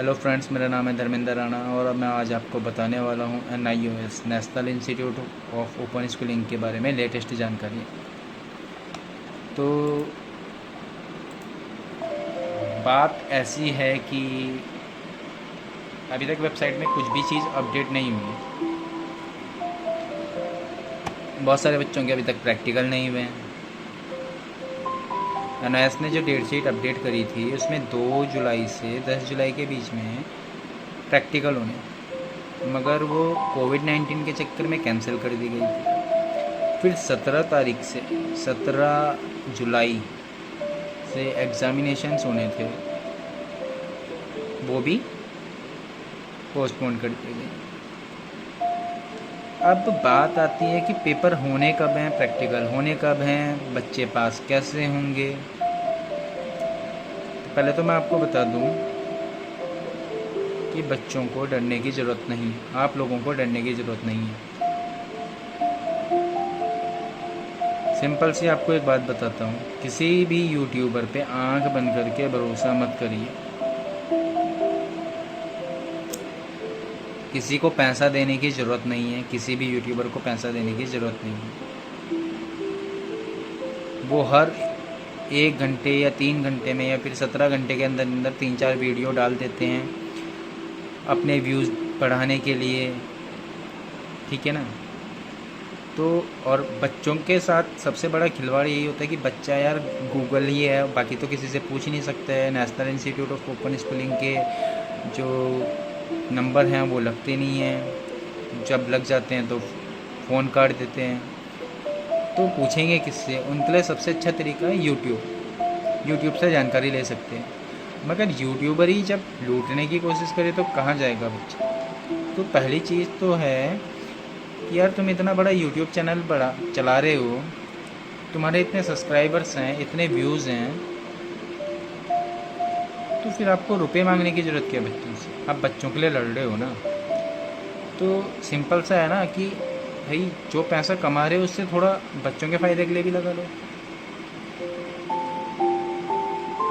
Hello friends, मेरा नाम है धर्मेंद्र राणा और अब मैं आज आपको बताने वाला हूँ NIOS national institute of open schooling के बारे में लेटेस्ट जानकारी। तो बात ऐसी है कि अभी तक वेबसाइट में कुछ भी चीज़ अपडेट नहीं हुई है। बहुत सारे बच्चों के अभी तक प्रैक्टिकल नहीं हुए हैं। NIOS ने जो डेट शीट अपडेट करी थी उसमें 2 जुलाई से 10 जुलाई के बीच में प्रैक्टिकल होने, मगर वो कोविड-19 के चक्कर में कैंसिल कर दी गई थी। फिर 17 तारीख से 17 जुलाई से एग्ज़ामिनेशंस होने थे, वो भी पोस्टपोन कर दिए गए। अब बात आती है कि पेपर होने कब हैं, प्रैक्टिकल होने कब हैं, बच्चे पास कैसे होंगे। तो पहले तो मैं आपको बता दूं कि बच्चों को डरने की ज़रूरत नहीं है, आप लोगों को डरने की ज़रूरत नहीं है। सिंपल सी आपको एक बात बताता हूँ, किसी भी यूट्यूबर पे आंख बंद करके भरोसा मत करिए। किसी को पैसा देने की ज़रूरत नहीं है, किसी भी यूट्यूबर को पैसा देने की ज़रूरत नहीं है। वो हर 1 घंटे या 3 घंटे में या फिर 17 घंटे के अंदर अंदर 3-4 वीडियो डाल देते हैं अपने व्यूज़ बढ़ाने के लिए, ठीक है ना। तो और बच्चों के साथ सबसे बड़ा खिलवाड़ यही होता है कि बच्चा यार गूगल ही है, बाकी तो किसी से पूछ ही नहीं सकता है। National institute of open schooling के जो नंबर हैं वो लगते नहीं हैं, जब लग जाते हैं तो फ़ोन काट देते हैं। तो पूछेंगे किससे? उनके लिए सबसे अच्छा तरीका है यूट्यूब से जानकारी ले सकते हैं। मगर यूट्यूबर ही जब लूटने की कोशिश करे तो कहाँ जाएगा बच्चा? तो पहली चीज़ तो है कि यार तुम इतना बड़ा यूट्यूब चैनल बड़ा चला रहे हो, तुम्हारे इतने सब्सक्राइबर्स हैं, इतने व्यूज़ हैं, तो फिर आपको रुपए मांगने की ज़रूरत क्या है बच्चों से? आप बच्चों के लिए लड़ रहे हो ना। तो सिंपल सा है ना कि भाई जो पैसा कमा रहे हो उससे थोड़ा बच्चों के फ़ायदे के लिए भी लगा लो।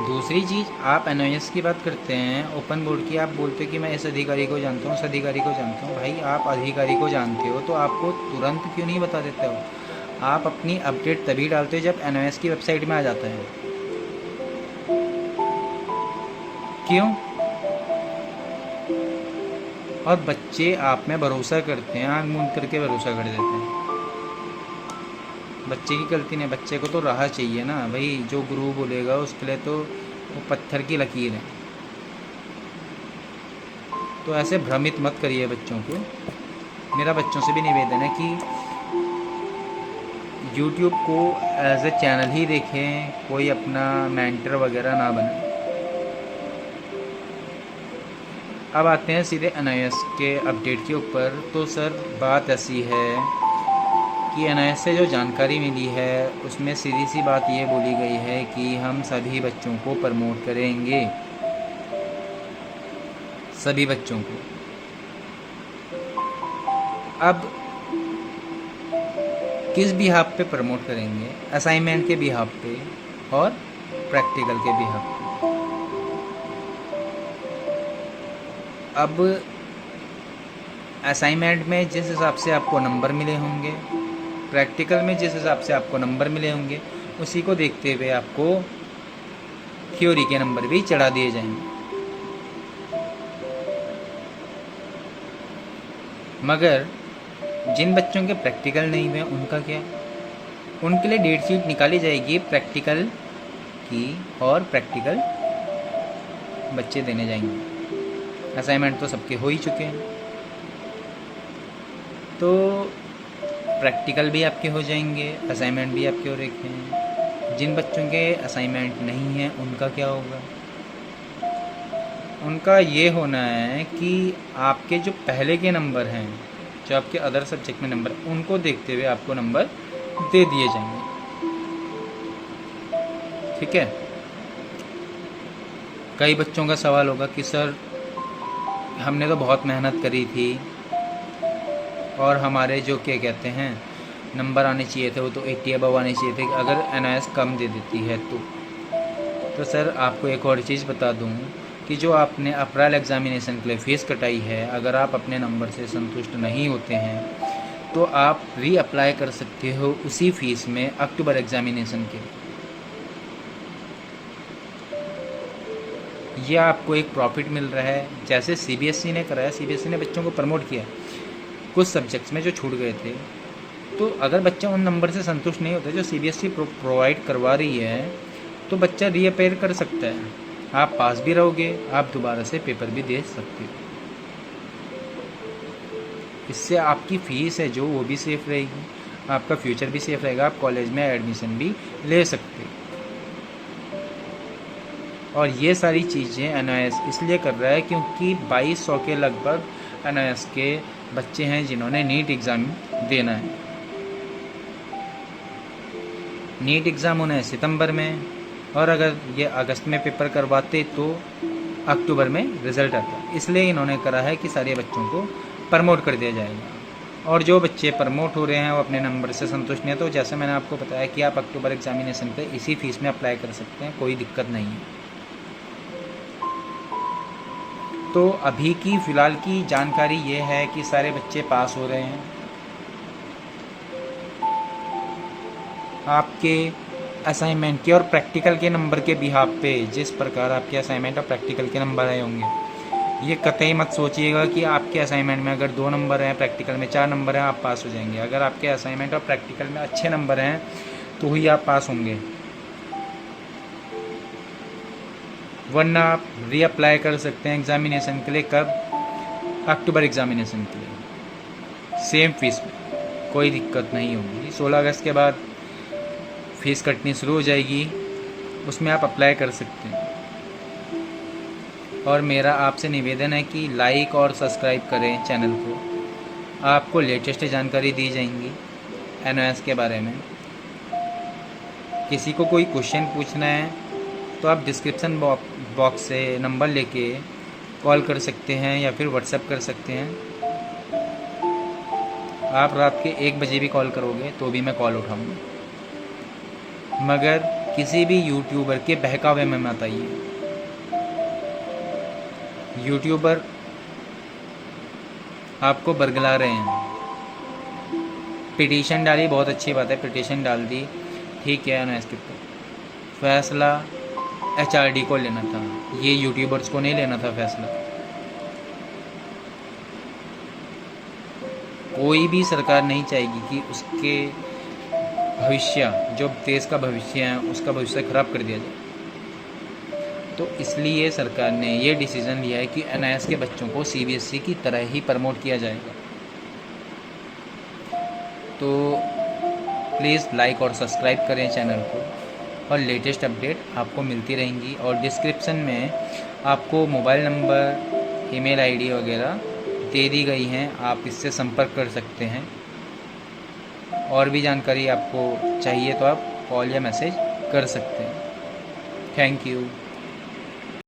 दूसरी चीज़, आप NIOS की बात करते हैं, ओपन बोर्ड की, आप बोलते हो कि मैं इस अधिकारी को जानता हूँ, उस अधिकारी को जानता हूँ। भाई आप अधिकारी को जानते हो तो आपको तुरंत क्यों नहीं बता देते हो? आप अपनी अपडेट तभी डालते हो जब NIOS की वेबसाइट में आ जाता है। क्यों? और बच्चे आप में भरोसा करते हैं, आँख मूंद करके भरोसा कर देते हैं। बच्चे की गलती नहीं, बच्चे को तो राह चाहिए ना भाई। जो गुरु बोलेगा उसके लिए तो वो पत्थर की लकीर है। तो ऐसे भ्रमित मत करिए बच्चों को। मेरा बच्चों से भी निवेदन है कि यूट्यूब को एज ए चैनल ही देखें, कोई अपना मेंटर वगैरह ना बने। अब आते हैं सीधे NIOS के अपडेट के ऊपर। तो सर बात ऐसी है कि NIOS से जो जानकारी मिली है उसमें सीधी सी बात ये बोली गई है कि हम सभी बच्चों को प्रमोट करेंगे, सभी बच्चों को। अब किस बिहाफ पे प्रमोट करेंगे? असाइनमेंट के बिहाफ पे और प्रैक्टिकल के बिहाफ पे। अब असाइनमेंट में जिस हिसाब से आपको नंबर मिले होंगे, प्रैक्टिकल में जिस हिसाब से आपको नंबर मिले होंगे, उसी को देखते हुए आपको थ्योरी के नंबर भी चढ़ा दिए जाएंगे। मगर जिन बच्चों के प्रैक्टिकल नहीं हुए उनका क्या? उनके लिए डेट शीट निकाली जाएगी प्रैक्टिकल की और प्रैक्टिकल बच्चे देने जाएंगे। असाइनमेंट तो सबके हो ही चुके हैं, तो प्रैक्टिकल भी आपके हो जाएंगे, असाइनमेंट भी आपके हो रखे हैं। जिन बच्चों के असाइनमेंट नहीं हैं उनका क्या होगा? उनका ये होना है कि आपके जो पहले के नंबर हैं, जो आपके अदर सब्जेक्ट में नंबर, उनको देखते हुए आपको नंबर दे दिए जाएंगे। ठीक है। कई बच्चों का सवाल होगा कि सर हमने तो बहुत मेहनत करी थी और हमारे जो क्या कहते हैं नंबर आने चाहिए थे वो तो 80 अबव आने चाहिए थे, अगर NIOS कम दे देती है तो सर आपको एक और चीज़ बता दूं कि जो आपने अप्रैल एग्ज़ामिनेशन के लिए फ़ीस कटाई है, अगर आप अपने नंबर से संतुष्ट नहीं होते हैं तो आप री अप्लाई कर सकते हो उसी फ़ीस में अक्टूबर एग्ज़ामिनेशन के लिए। यह आपको एक प्रॉफिट मिल रहा है। जैसे सीबीएसई ने कराया, सीबीएसई ने बच्चों को प्रमोट किया कुछ सब्जेक्ट्स में जो छूट गए थे, तो अगर बच्चा उन नंबर से संतुष्ट नहीं होता जो सीबीएसई प्रोवाइड करवा रही है, तो बच्चा रीअपेयर कर सकता है। आप पास भी रहोगे, आप दोबारा से पेपर भी दे सकते हो। इससे आपकी फ़ीस है जो वो भी सेफ रहेगी, आपका फ्यूचर भी सेफ रहेगा, आप कॉलेज में एडमिशन भी ले सकते हो। और ये सारी चीज़ें एनआईएस इसलिए कर रहा है क्योंकि 2200 के लगभग एनआईएस के बच्चे हैं जिन्होंने नीट एग्ज़ाम देना है। नीट एग्ज़ाम होना है सितंबर में, और अगर ये अगस्त में पेपर करवाते तो अक्टूबर में रिज़ल्ट आता। इसलिए इन्होंने करा है कि सारे बच्चों को प्रमोट कर दिया जाएगा। और जो बच्चे प्रमोट हो रहे हैं वो अपने नंबर से संतुष्ट नहीं है, तो जैसे मैंने आपको बताया कि आप अक्टूबर एग्ज़ामिनेशन पे इसी फ़ीस में अप्लाई कर सकते हैं, कोई दिक्कत नहीं है। तो अभी की फ़िलहाल की जानकारी ये है कि सारे बच्चे पास हो रहे हैं। आपके असाइनमेंट के और प्रैक्टिकल के नंबर के बिहाफ पे जिस प्रकार आपके असाइनमेंट और प्रैक्टिकल के नंबर आए होंगे, ये कतई मत सोचिएगा कि आपके असाइनमेंट में अगर 2 नंबर हैं, प्रैक्टिकल में 4 नंबर हैं, आप पास हो जाएंगे। अगर आपके असाइनमेंट और प्रैक्टिकल में अच्छे नंबर हैं तो ही आप पास होंगे, वरना आप रीअप्लाई कर सकते हैं एग्ज़ामिनेशन के लिए। कब? अक्टूबर एग्ज़ामिनेशन के लिए सेम फीस में, कोई दिक्कत नहीं होगी। 16 अगस्त के बाद फ़ीस कटनी शुरू हो जाएगी, उसमें आप अप्लाई कर सकते हैं। और मेरा आपसे निवेदन है कि लाइक और सब्सक्राइब करें चैनल को, आपको लेटेस्ट जानकारी दी जाएंगी एनओएस के बारे में। किसी को कोई क्वेश्चन पूछना है तो आप डिस्क्रिप्शन बॉक्स से नंबर लेके कॉल कर सकते हैं या फिर व्हाट्सएप कर सकते हैं। आप रात के 1 बजे भी कॉल करोगे तो भी मैं कॉल उठाऊंगा, मगर किसी भी यूट्यूबर के बहकावे में मत आइए। यूट्यूबर आपको बरगला रहे हैं। पिटीशन डाली, बहुत अच्छी बात है, पिटीशन डाल दी, ठीक है, एनओएस के ऊपर फैसला एचआरडी को लेना था, ये यूट्यूबर्स को नहीं लेना था फैसला। कोई भी सरकार नहीं चाहेगी कि उसके भविष्य, जो देश का भविष्य है, उसका भविष्य खराब कर दिया जाए। तो इसलिए सरकार ने ये डिसीज़न लिया है कि एनआईएस के बच्चों को सीबीएसई की तरह ही प्रमोट किया जाएगा। तो प्लीज़ लाइक और सब्सक्राइब करें चैनल को, और लेटेस्ट अपडेट आपको मिलती रहेंगी। और डिस्क्रिप्शन में आपको मोबाइल नंबर, ईमेल आईडी वगैरह दे दी गई हैं, आप इससे संपर्क कर सकते हैं। और भी जानकारी आपको चाहिए तो आप कॉल या मैसेज कर सकते हैं। Thank you.